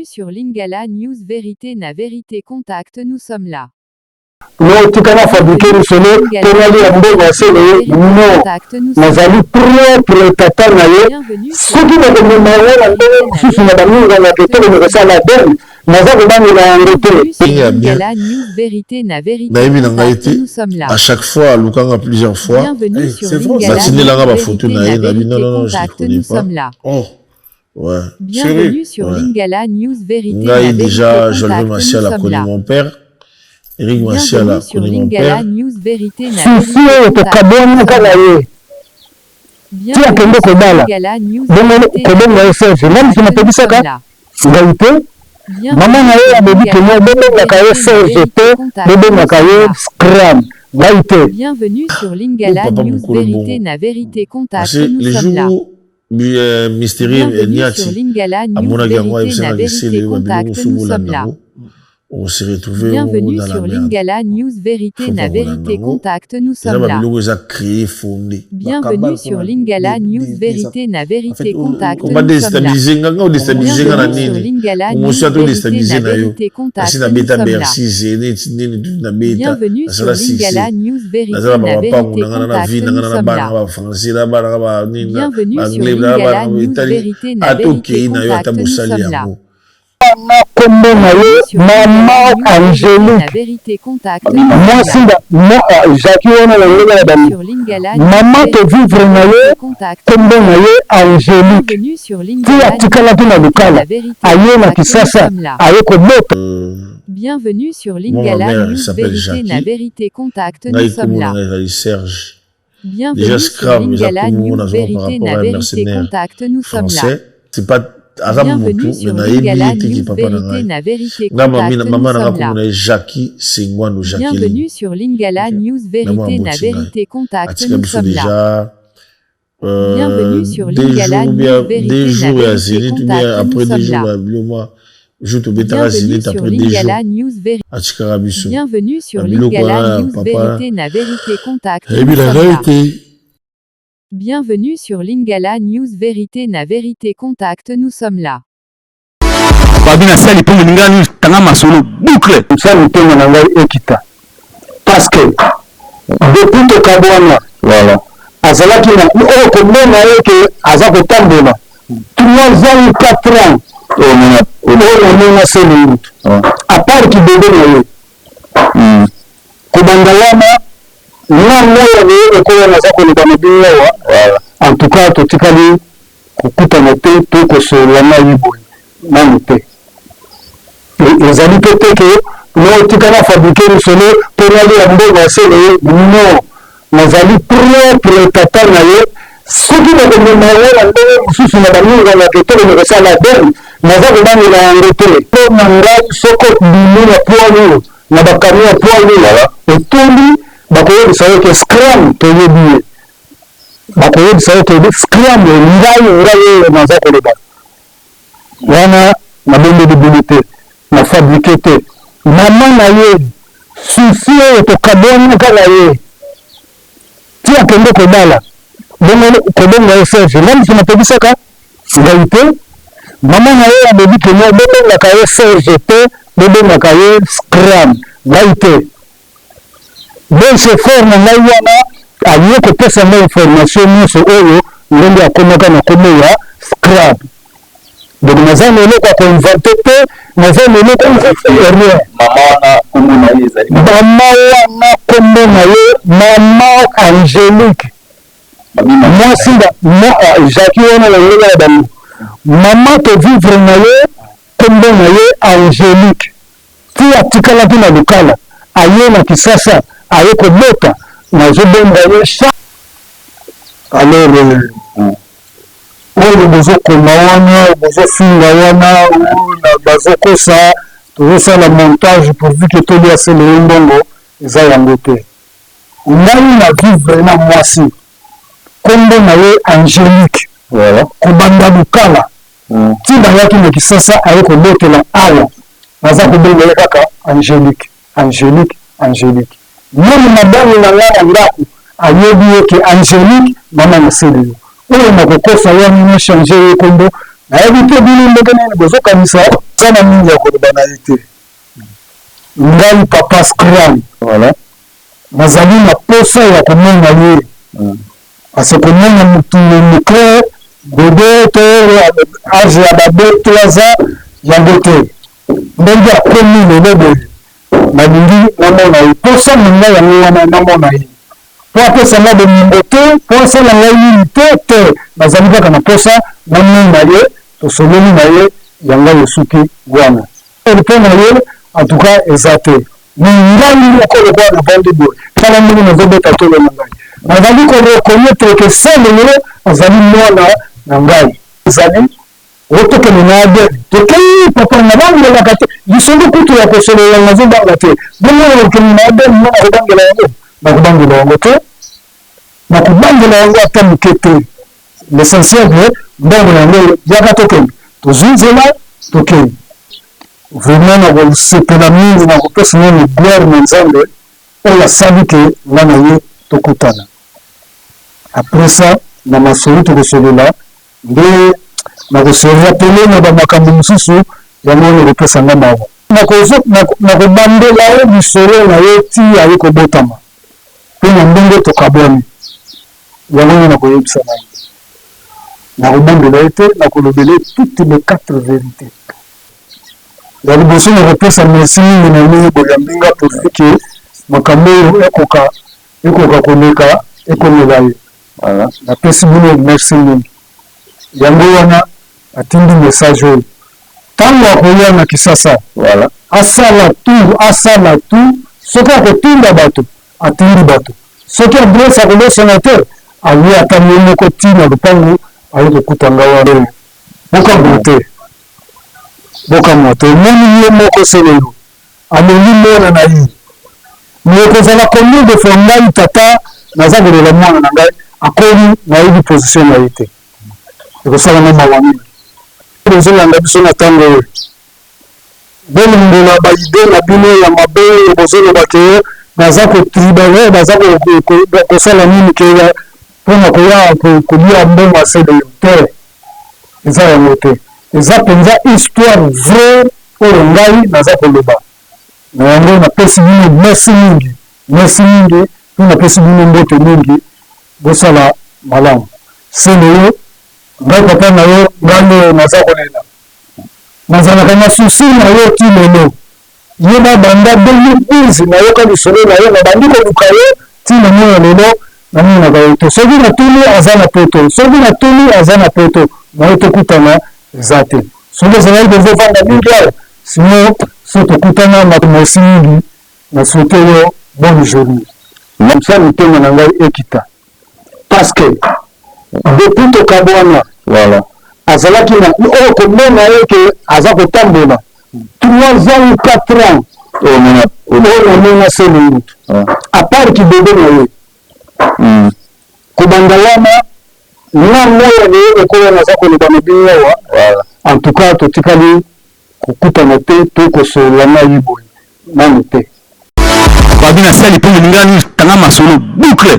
Sur Lingala News Vérité na Vérité Contact, nous sommes là. Non, tu as fabriqué le soleil, tu as dit à non, nazali propre tata naye, soki na komemaya na ndenge susu na baninga na ketele na kosala ben, naza kobangela yango te. Lingala News Vérité na Vérité Contact, nous sommes là. À chaque fois, Lukanga plusieurs fois. Bienvenue sur Lingala News Vérité na Vérité Contact, nous sommes là. Oh. Ouais. Bienvenue sur Lingala News Vérité. Là, déjà, je le Martial a connu mon père. Eric Martial a connu mon père. News Vérité na Vérité Contact. Tia kende kobala. Bongo kobonga SF. Même si na bisaka. Vérité. Maman na ye abebi que moi bongo na kaye CGT, bongo na kaye Scrum. Vérité. Bienvenue sur Lingala News Vérité na Vérité Contact. Nous sommes là. Mystérieux sur Lingala News Vérité na Vérité Contact, nous sommes là. On s'est retrouvés bienvenue sur Lingala News Vérité na Vérité Contact, nous sommes là. Bienvenue sur Lingala News Vérité na Vérité Contact, nous sommes là. Bienvenue sur Lingala News Vérité na Vérité Contact, nous sommes là. Bienvenue sur Lingala News Vérité na Vérité Contact, nous sommes là. Bienvenue sur Lingala News Vérité na Vérité Contact, nous sommes là. Maman Angélique, moi c'est Jackie maman te vivre naye, kombo naye Angélique, tu atikala tu na lukala, aye na kisasa, aye kobota. Bienvenue sur Lingala News Vérité na Vérité Contact, nous sommes là. Serge. Bienvenue sur Lingala News Vérité na Vérité Contact, nous sommes là. C'est pas bienvenue sur Lingala News Vérité na Vérité Contact, nous sommes là. Bienvenue sur Lingala News Vérité na Vérité Contact, nous sommes là. Bienvenue sur Lingala News Vérité na Vérité Contact, nous sommes là. Bienvenue sur Lingala News Vérité. Bienvenue sur Lingala News Vérité na Vérité Contact, nous sommes là. Bienvenue sur Lingala News Vérité na Vérité Contact, nous sommes là. Babina sali pour Lingala News tanga masolo boucle. Ça le thème na ngai ekita. Parce que depuis que Kabwana, voilà. Azala ki na o ko mona yeke azako tambola. 3 ans ou 4 ans. On a seli. À part ki bébé na ye. Kubandalama en tout cas, tout est kukuta noté, tout que ce lama yibo, manuté. Les amis peut-être que nous tu as fabriqué le soleil pour aller à Mbongo, non, nous allons propre tata naye, ce qui va devenir malheureux, sous la bannière dans la question de ça la donne, nous avons demandé la arrêter. Comme on soko bimou la poilu, na bakami la poilu là, et tout bakoye bisayo ke Scrum toyebiye bakoye bisayo ke Scrum ngai naza koleba wana na bende de bulité na fabriqué te maman na ye souci to kabona kala ye ti akende kobala bongo kobonga SF même si na pebisaka ngalité maman na ye abebi ke mo bonga ka CGT bonga ka Scrum ngalité. Donc c'est fort na ngai wana aliye kopesa na information nyonso oyo ndenge akomaka na kombo ya Scrum. Donc naza lelo kwa koinvente te, naza lelo kwa erreur. Mama wana kombo na ye Maman Angélique. Moi sinda Jackie wana la lelo ya bamu. Maman te vivre na ye kombo na ye Angélique. Ti atikala tu na lukala, aye na kisasa. Avec le bota, mais je donne ça. Alors, le besoin qu'on a, le besoin fingawana, le besoin que ça, tout ça, le montage pour vu que tout est le ndongo, ils ont yangoté. On a eu la vivre na moisi, comme on a Angélique, voilà, Kobanda Bukala, qui d'ailleurs qui me dit ça avec le bota là, alors, on a eu kaka Angélique, Angélique, Angélique. Même madame na ndako ayebi que Angélique mama na seli oyo na kokosa ya ni changer kombo Na éviter bino ndekene bozo kamisa sana mingi ya koloba na été. Ngai papa Scram. Voilà. Nazali na posa ya komona ye. Parce que komona mutu mukle bébé to âge ya babe 3 ans yango te. Ndenge akomi lelo boye. Nalingi namona ye posa ninga yango wana namona ye. Po apesa nga de mimbote, po asala ngai nini te nazali kaka na posa namona ye tosololi na ye yanga yosuki wana. Mpo na ye en tout cas eza te. Ngai moko lokola na bande boye tala ndenge nazobeta tolo na ngai nazali koreconnaître que sele ye azali mwana na ngai ezali otokende na adere tokei papa na bangelaka te lisondo kutu ya kosolola nazobanga te bongo okende na adere nga nakobangela yango nakobangela yango te nakobangela yango ata moke te l'essentiel ke mbangela yango yaka tokende tozwi nzela tokei vraiment nakosepela mingi nakopesa nani gloire na nzambe oyo asali ke nga na ye tokutana après ça na masolo tokosolola nde nakoserapele na bamakambo mosusu yango oyo ekopesa nga mawa nakobandela ye lisolo na ye ti aye kobotama mpe na ndenge tokabwani yango oyo nakoyebisa na ye nakobandela ye te nakolobela toutes les 4 vérités. Ya liboso nakopesa merci mingi na ndenge boya mbinga pourvu ke makambo oyo ekoka koleka ekomela ye. Napesi bino merci mingi yango wana atindi message oyo ntango akoya na Kisasa asala tu soki akotinda bato atindi bato soki adresse akobosana te aye ata ye moko ntina lupango aye kokuta nga wana bokambo te bokamwa te omoni ye moko selelo alongi mwana na ye me kozala combien de fois ngai tata naza kolela mwana na ngai akomi nayebi position na ye te ekosalama mawa mingi bozolanda biso na ntango oyo bolongola baide na bino ya mabe oyo bozolobaka ye baza kotribale baza kosala nini ke mpona koya kolia mbongo aselelo te eza yango te eza mpenza histoire vraie oyo ngai naza koloba na yango napesi bino merci mingi mpe napesi bino mbote mingi bosala malamu sele yo ngai papa na yo ngai naza kolela nazalaka na susi na yo ti lelo ye babanda 2012 nayoka lisolo na yo nabandi koluka yo ti lelo ya lelo namonaka yo te soki natuni aza na poto soki natuni aza na poto naye tokutana eza te soki ezalaki tozovanda mingi awa sino so tokutana makomasi mingi na souhaite yo bonne journée namsa mitema na ngai ekita parce que depuis tokabwana voilà azalaki na oyo komona ye ke aza kotambola 3 ans ou 4 ans oyo namona sele mutu apart kibebe na ye kobanda wana nga moya na ye lokola naza koloba na bino awa en tout cas totikali kokutana te to kosolola na ye boye nanu te babina sali mpo molingani tanga masolo boucle